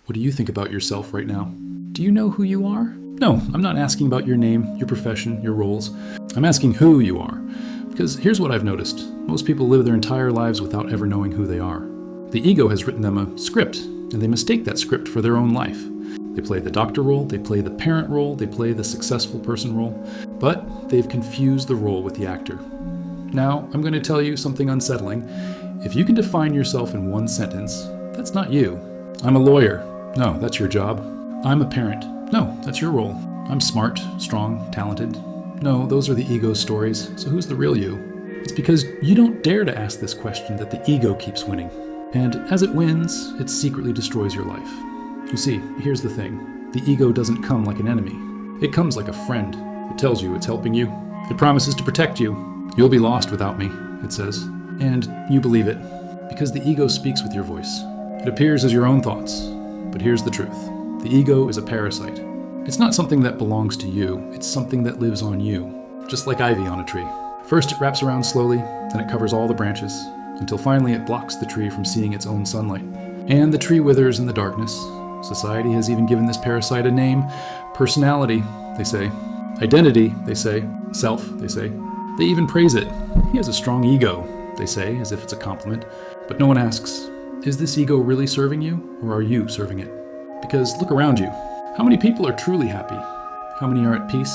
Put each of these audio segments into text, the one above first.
What do you think about yourself right now? Do you know who you are? No, I'm not asking about your name, your profession, your roles. I'm asking who you are. Because here's what I've noticed. Most people live their entire lives without ever knowing who they are. The ego has written them a script, and they mistake that script for their own life. They play the doctor role, they play the parent role, they play the successful person role, but they've confused the role with the actor. Now, I'm going to tell you something unsettling. If you can define yourself in one sentence, that's not you. I'm a lawyer. No, that's your job. I'm a parent. No, that's your role. I'm smart, strong, talented. No, those are the ego stories. So who's the real you? It's because you don't dare to ask this question that the ego keeps winning. And as it wins, it secretly destroys your life. You see, here's the thing. The ego doesn't come like an enemy. It comes like a friend. It tells you it's helping you. It promises to protect you. You'll be lost without me, it says. And you believe it, because the ego speaks with your voice. It appears as your own thoughts. But here's the truth. The ego is a parasite. It's not something that belongs to you. It's something that lives on you, just like ivy on a tree. First it wraps around slowly, then it covers all the branches, until finally it blocks the tree from seeing its own sunlight. And the tree withers in the darkness. Society has even given this parasite a name. Personality, they say. Identity, they say. Self, they say. They even praise it. He has a strong ego, they say, as if it's a compliment. But no one asks, is this ego really serving you, or are you serving it? Because look around you. How many people are truly happy? How many are at peace?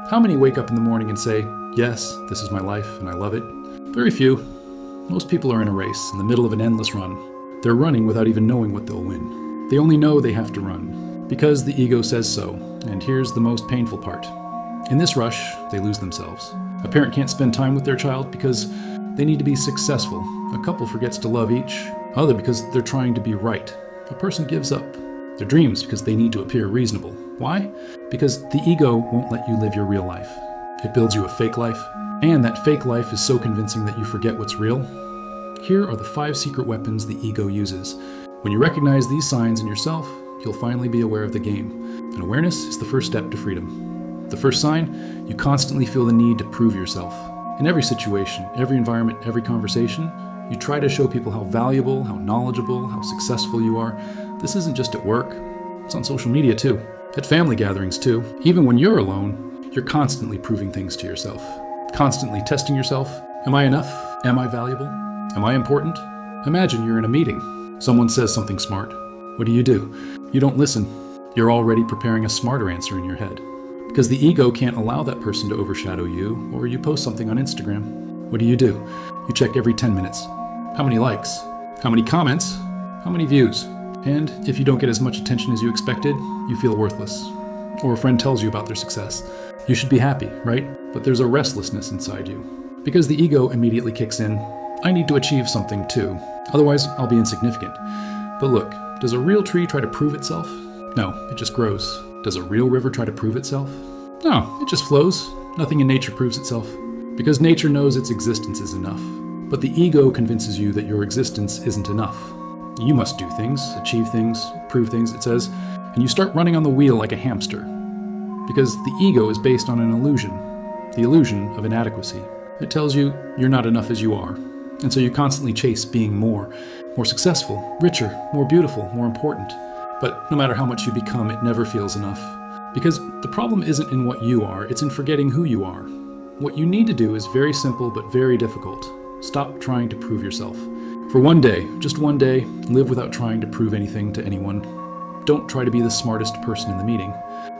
How many wake up in the morning and say, yes, this is my life and I love it? Very few. Most people are in a race, in the middle of an endless run. They're running without even knowing what they'll win. They only know they have to run, because the ego says so. And here's the most painful part. In this rush, they lose themselves. A parent can't spend time with their child because they need to be successful. A couple forgets to love each other because they're trying to be right. A person gives up their dreams because they need to appear reasonable. Why? Because the ego won't let you live your real life. It builds you a fake life, and that fake life is so convincing that you forget what's real. Here are the 5 secret weapons the ego uses. When you recognize these signs in yourself, you'll finally be aware of the game. And awareness is the first step to freedom. The first sign, you constantly feel the need to prove yourself. In every situation, every environment, every conversation, you try to show people how valuable, how knowledgeable, how successful you are. This isn't just at work. It's on social media too. At family gatherings too. Even when you're alone, you're constantly proving things to yourself. Constantly testing yourself. Am I enough? Am I valuable? Am I important? Imagine you're in a meeting. Someone says something smart. What do? You don't listen. You're already preparing a smarter answer in your head. Because the ego can't allow that person to overshadow you, or you post something on Instagram. What do? You check every 10 minutes. How many likes? How many comments? How many views? And if you don't get as much attention as you expected, you feel worthless. Or a friend tells you about their success. You should be happy, right? But there's a restlessness inside you. Because the ego immediately kicks in, I need to achieve something too. Otherwise, I'll be insignificant. But look, does a real tree try to prove itself? No, it just grows. Does a real river try to prove itself? No, it just flows. Nothing in nature proves itself. Because nature knows its existence is enough. But the ego convinces you that your existence isn't enough. You must do things, achieve things, prove things, it says, and you start running on the wheel like a hamster. Because the ego is based on an illusion, the illusion of inadequacy. It tells you you're not enough as you are. And so you constantly chase being more successful, richer, more beautiful, more important. But no matter how much you become, it never feels enough. Because the problem isn't in what you are, it's in forgetting who you are. What you need to do is very simple but very difficult. Stop trying to prove yourself. For one day, just one day, live without trying to prove anything to anyone. Don't try to be the smartest person in the meeting.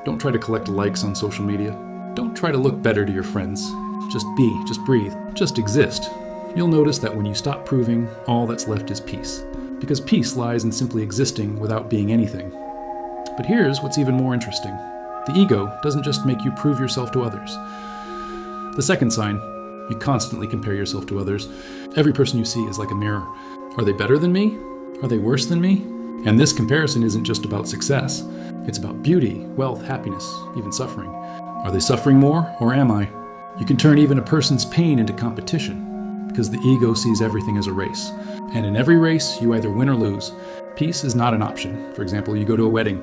Don't try to collect likes on social media. Don't try to look better to your friends. Just be, just breathe, just exist. You'll notice that when you stop proving, all that's left is peace. Because peace lies in simply existing without being anything. But here's what's even more interesting. The ego doesn't just make you prove yourself to others. The second sign, you constantly compare yourself to others. Every person you see is like a mirror. Are they better than me? Are they worse than me? And this comparison isn't just about success. It's about beauty, wealth, happiness, even suffering. Are they suffering more, or am I? You can turn even a person's pain into competition, because the ego sees everything as a race. And in every race, you either win or lose. Peace is not an option. For example, you go to a wedding.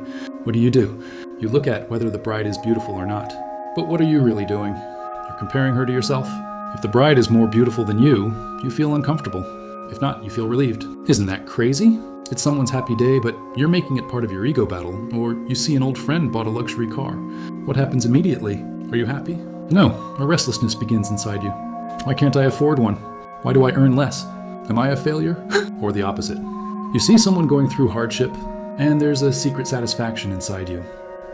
What do? You look at whether the bride is beautiful or not. But what are you really doing? You're comparing her to yourself. If the bride is more beautiful than you feel uncomfortable. If not, you feel relieved. Isn't that crazy? It's someone's happy day, but you're making it part of your ego battle, or you see an old friend bought a luxury car. What happens immediately? Are you happy? No, a restlessness begins inside you. Why can't I afford one? Why do I earn less? Am I a failure? Or the opposite? You see someone going through hardship, and there's a secret satisfaction inside you.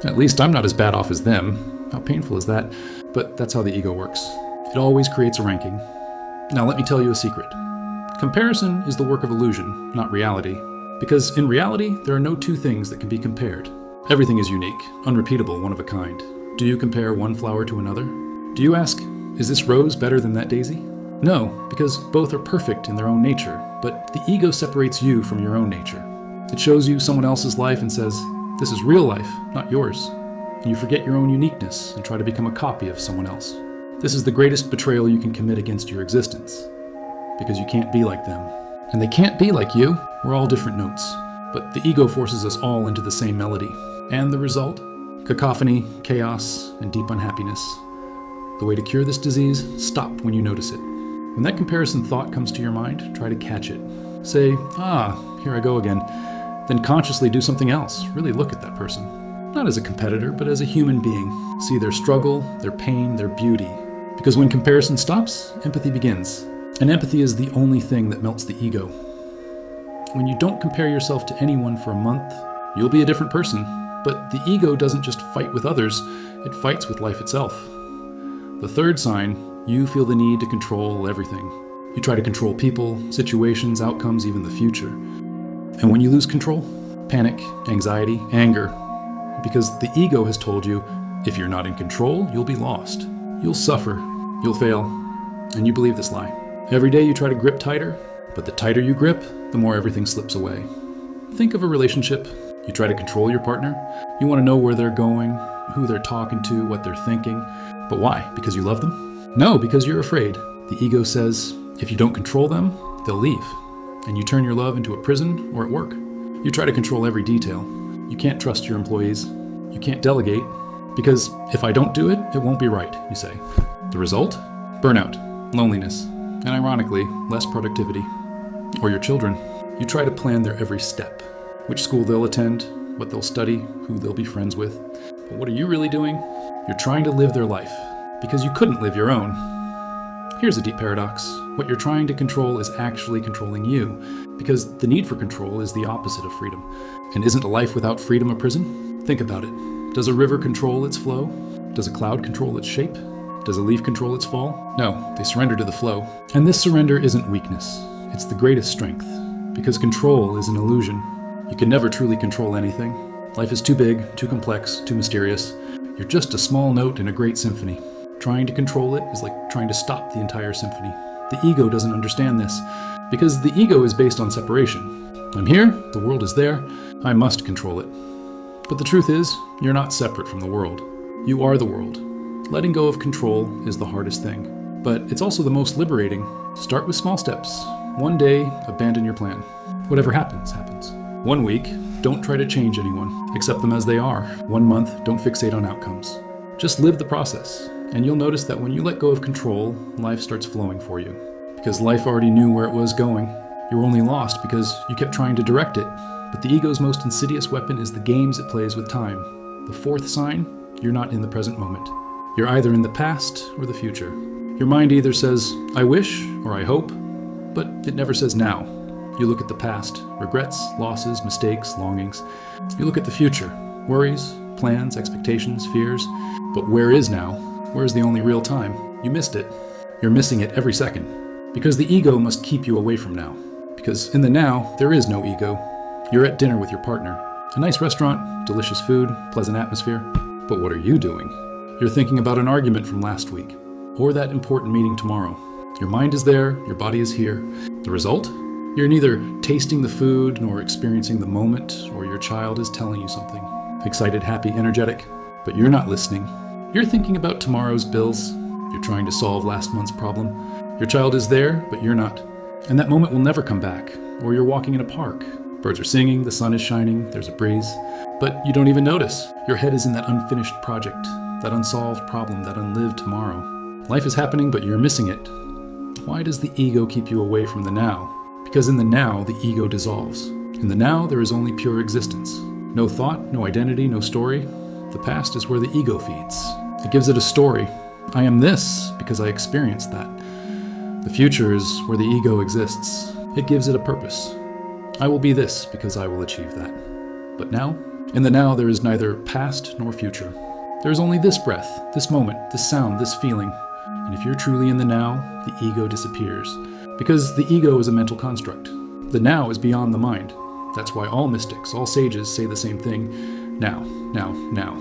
At least I'm not as bad off as them. How painful is that? But that's how the ego works. It always creates a ranking. Now let me tell you a secret. Comparison is the work of illusion, not reality. Because in reality, there are no two things that can be compared. Everything is unique, unrepeatable, one of a kind. Do you compare one flower to another? Do you ask, is this rose better than that daisy? No, because both are perfect in their own nature, but the ego separates you from your own nature. It shows you someone else's life and says, this is real life, not yours. And you forget your own uniqueness and try to become a copy of someone else. This is the greatest betrayal you can commit against your existence, because you can't be like them. And they can't be like you. We're all different notes. But the ego forces us all into the same melody. And the result? Cacophony, chaos, and deep unhappiness. The way to cure this disease? Stop when you notice it. When that comparison thought comes to your mind, try to catch it. Say, here I go again. Then consciously do something else. Really look at that person. Not as a competitor, but as a human being. See their struggle, their pain, their beauty. Because when comparison stops, empathy begins. And empathy is the only thing that melts the ego. When you don't compare yourself to anyone for a month, you'll be a different person. But the ego doesn't just fight with others, it fights with life itself. The third sign, you feel the need to control everything. You try to control people, situations, outcomes, even the future. And when you lose control, panic, anxiety, anger. Because the ego has told you, if you're not in control, you'll be lost. You'll suffer, you'll fail, and you believe this lie. Every day you try to grip tighter, but the tighter you grip, the more everything slips away. Think of a relationship. You try to control your partner. You want to know where they're going, who they're talking to, what they're thinking. But why? Because you love them? No, because you're afraid. The ego says, if you don't control them, they'll leave. And you turn your love into a prison or at work. You try to control every detail. You can't trust your employees. You can't delegate. Because if I don't do it, it won't be right, you say. The result? Burnout, loneliness, and ironically, less productivity. Or your children. You try to plan their every step. Which school they'll attend, what they'll study, who they'll be friends with. But what are you really doing? You're trying to live their life, because you couldn't live your own. Here's a deep paradox. What you're trying to control is actually controlling you, because the need for control is the opposite of freedom. And isn't a life without freedom a prison? Think about it. Does a river control its flow? Does a cloud control its shape? Does a leaf control its fall? No, they surrender to the flow. And this surrender isn't weakness. It's the greatest strength, because control is an illusion. You can never truly control anything. Life is too big, too complex, too mysterious. You're just a small note in a great symphony. Trying to control it is like trying to stop the entire symphony. The ego doesn't understand this, because the ego is based on separation. I'm here, the world is there, I must control it. But the truth is, you're not separate from the world. You are the world. Letting go of control is the hardest thing, but it's also the most liberating. Start with small steps. One day, abandon your plan. Whatever happens, happens. 1 week, don't try to change anyone. Accept them as they are. 1 month, don't fixate on outcomes. Just live the process, and you'll notice that when you let go of control, life starts flowing for you. Because life already knew where it was going. You were only lost because you kept trying to direct it. But the ego's most insidious weapon is the games it plays with time. The fourth sign, you're not in the present moment. You're either in the past or the future. Your mind either says, I wish, or I hope, but it never says now. You look at the past, regrets, losses, mistakes, longings. You look at the future, worries, plans, expectations, fears. But where is now? Where is the only real time? You missed it. You're missing it every second. Because the ego must keep you away from now. Because in the now, there is no ego. You're at dinner with your partner. A nice restaurant, delicious food, pleasant atmosphere. But what are you doing? You're thinking about an argument from last week, or that important meeting tomorrow. Your mind is there, your body is here. The result? You're neither tasting the food nor experiencing the moment, or your child is telling you something. Excited, happy, energetic, but you're not listening. You're thinking about tomorrow's bills. You're trying to solve last month's problem. Your child is there, but you're not. And that moment will never come back. Or you're walking in a park. Birds are singing, the sun is shining, there's a breeze. But you don't even notice. Your head is in that unfinished project, that unsolved problem, that unlived tomorrow. Life is happening, but you're missing it. Why does the ego keep you away from the now? Because in the now, the ego dissolves. In the now, there is only pure existence. No thought, no identity, no story. The past is where the ego feeds. It gives it a story. I am this because I experienced that. The future is where the ego exists. It gives it a purpose. I will be this because I will achieve that. But now? In the now, there is neither past nor future. There is only this breath, this moment, this sound, this feeling. And if you're truly in the now, the ego disappears. Because the ego is a mental construct. The now is beyond the mind. That's why all mystics, all sages say the same thing. Now, now, now.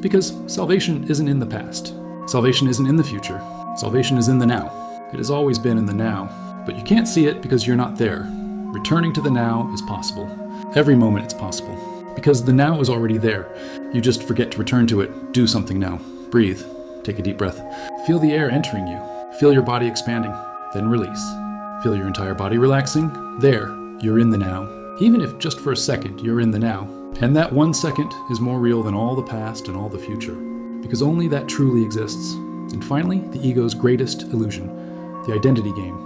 Because salvation isn't in the past. Salvation isn't in the future. Salvation is in the now. It has always been in the now. But you can't see it because you're not there. Returning to the now is possible. Every moment it's possible. Because the now is already there. You just forget to return to it. Do something now. Breathe. Take a deep breath. Feel the air entering you. Feel your body expanding. Then release. Feel your entire body relaxing. There, you're in the now. Even if just for a second you're in the now. And that 1 second is more real than all the past and all the future. Because only that truly exists. And finally, the ego's greatest illusion. The identity game.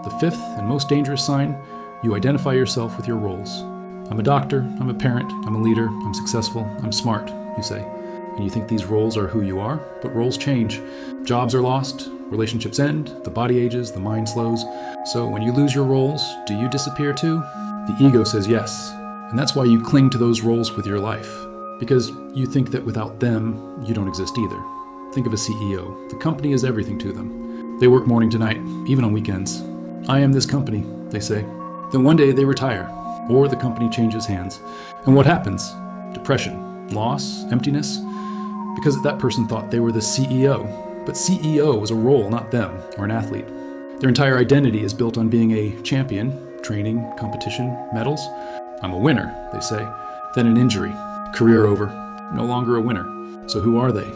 The fifth and most dangerous sign, you identify yourself with your roles. I'm a doctor, I'm a parent, I'm a leader, I'm successful, I'm smart, you say. And you think these roles are who you are, but roles change. Jobs are lost, relationships end, the body ages, the mind slows. So when you lose your roles, do you disappear too? The ego says yes. And that's why you cling to those roles with your life. Because you think that without them, you don't exist either. Think of a CEO. The company is everything to them. They work morning to night, even on weekends. I am this company, they say. Then one day they retire, or the company changes hands. And what happens? Depression, loss, emptiness. Because that person thought they were the CEO. But CEO was a role, not them, or an athlete. Their entire identity is built on being a champion, training, competition, medals. I'm a winner, they say. Then an injury, career over, no longer a winner. So who are they?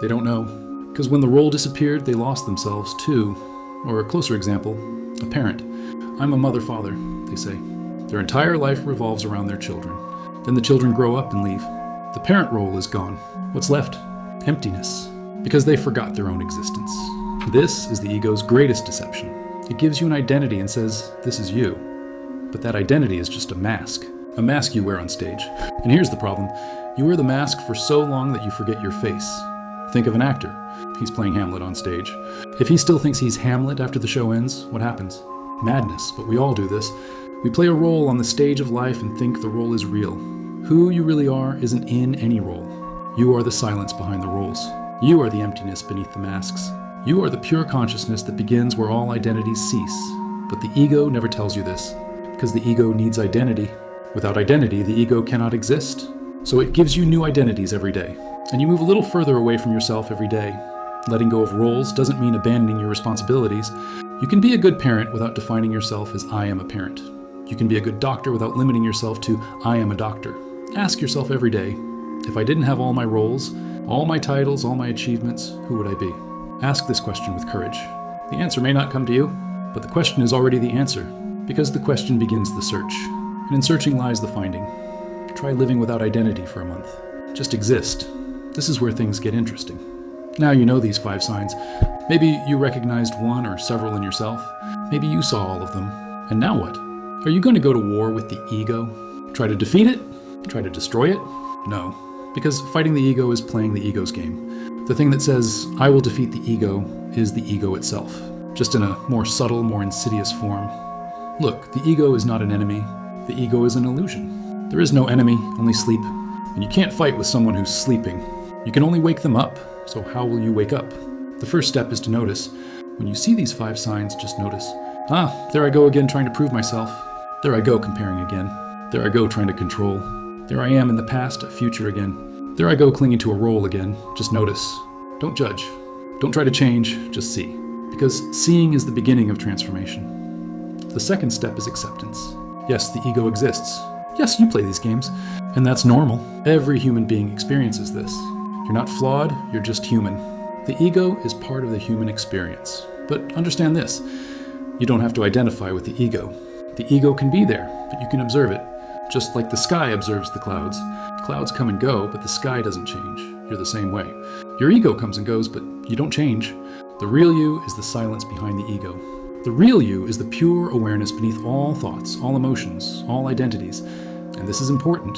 They don't know. Because when the role disappeared, they lost themselves too. Or a closer example, a parent. I'm a mother-father, they say. Their entire life revolves around their children. Then the children grow up and leave. The parent role is gone. What's left? Emptiness. Because they forgot their own existence. This is the ego's greatest deception. It gives you an identity and says, this is you. But that identity is just a mask you wear on stage. And here's the problem. You wear the mask for so long that you forget your face. Think of an actor. He's playing Hamlet on stage. If he still thinks he's Hamlet after the show ends, what happens? Madness, but we all do this. We play a role on the stage of life and think the role is real. Who you really are isn't in any role. You are the silence behind the roles. You are the emptiness beneath the masks. You are the pure consciousness that begins where all identities cease. But the ego never tells you this, because the ego needs identity. Without identity, the ego cannot exist. So it gives you new identities every day. And you move a little further away from yourself every day. Letting go of roles doesn't mean abandoning your responsibilities. You can be a good parent without defining yourself as I am a parent. You can be a good doctor without limiting yourself to I am a doctor. Ask yourself every day, if I didn't have all my roles, all my titles, all my achievements, who would I be? Ask this question with courage. The answer may not come to you, but the question is already the answer, because the question begins the search. And in searching lies the finding. Try living without identity for a month. Just exist. This is where things get interesting. Now you know these 5 signs. Maybe you recognized one or several in yourself. Maybe you saw all of them. And now what? Are you going to go to war with the ego? Try to defeat it? Try to destroy it? No. Because fighting the ego is playing the ego's game. The thing that says, I will defeat the ego, is the ego itself. Just in a more subtle, more insidious form. Look, the ego is not an enemy. The ego is an illusion. There is no enemy, only sleep. And you can't fight with someone who's sleeping. You can only wake them up. So how will you wake up? The first step is to notice. When you see these 5 signs, just notice. Ah, there I go again trying to prove myself. There I go comparing again. There I go trying to control. There I am in the past, future again. There I go clinging to a role again. Just notice. Don't judge. Don't try to change, just see. Because seeing is the beginning of transformation. The second step is acceptance. Yes, the ego exists. Yes, you play these games. And that's normal. Every human being experiences this. You're not flawed, you're just human. The ego is part of the human experience. But understand this, you don't have to identify with the ego. The ego can be there, but you can observe it. Just like the sky observes the clouds. Clouds come and go, but the sky doesn't change. You're the same way. Your ego comes and goes, but you don't change. The real you is the silence behind the ego. The real you is the pure awareness beneath all thoughts, all emotions, all identities. And this is important.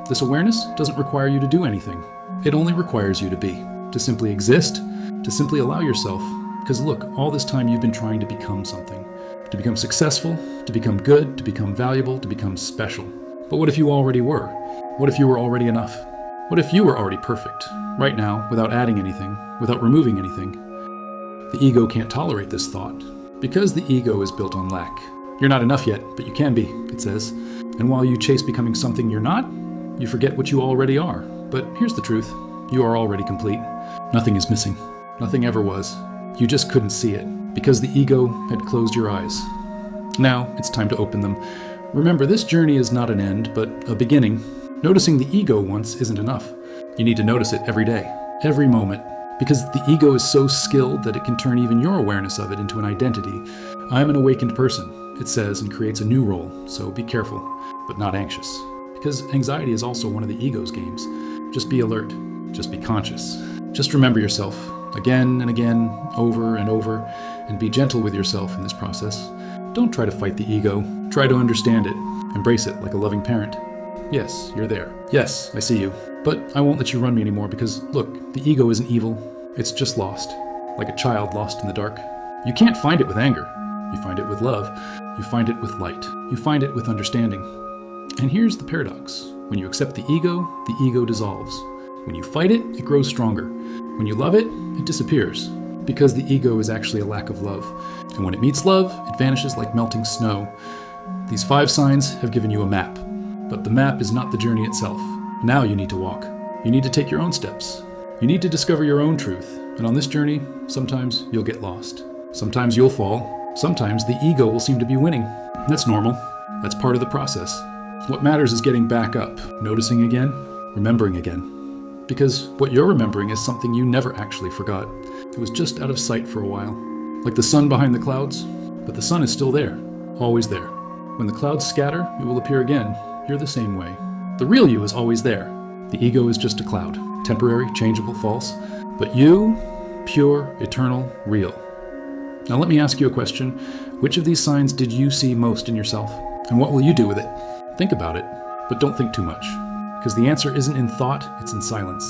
This awareness doesn't require you to do anything. It only requires you to be, to simply exist, to simply allow yourself. Because look, all this time you've been trying to become something. To become successful, to become good, to become valuable, to become special. But what if you already were? What if you were already enough? What if you were already perfect, right now, without adding anything, without removing anything? The ego can't tolerate this thought, because the ego is built on lack. You're not enough yet, but you can be, it says. And while you chase becoming something you're not, you forget what you already are. But here's the truth. You are already complete. Nothing is missing. Nothing ever was. You just couldn't see it, because the ego had closed your eyes. Now, it's time to open them. Remember, this journey is not an end, but a beginning. Noticing the ego once isn't enough. You need to notice it every day, every moment, because the ego is so skilled that it can turn even your awareness of it into an identity. I'm an awakened person, it says, and creates a new role, so be careful, but not anxious. Because anxiety is also one of the ego's games. Just be alert, just be conscious. Just remember yourself, again and again, over and over, and be gentle with yourself in this process. Don't try to fight the ego. Try to understand it. Embrace it like a loving parent. Yes, you're there. Yes, I see you. But I won't let you run me anymore because, look, the ego isn't evil. It's just lost. Like a child lost in the dark. You can't find it with anger. You find it with love. You find it with light. You find it with understanding. And here's the paradox. When you accept the ego dissolves. When you fight it, it grows stronger. When you love it, it disappears. Because the ego is actually a lack of love. And when it meets love, it vanishes like melting snow. These 5 signs have given you a map. But the map is not the journey itself. Now you need to walk. You need to take your own steps. You need to discover your own truth. And on this journey, sometimes you'll get lost. Sometimes you'll fall. Sometimes the ego will seem to be winning. That's normal. That's part of the process. What matters is getting back up, noticing again, remembering again. Because what you're remembering is something you never actually forgot. It was just out of sight for a while. Like the sun behind the clouds, but the sun is still there, always there. When the clouds scatter, it will appear again. You're the same way. The real you is always there. The ego is just a cloud, temporary, changeable, false. But you, pure, eternal, real. Now let me ask you a question. Which of these signs did you see most in yourself? And what will you do with it? Think about it, but don't think too much. Because the answer isn't in thought, it's in silence.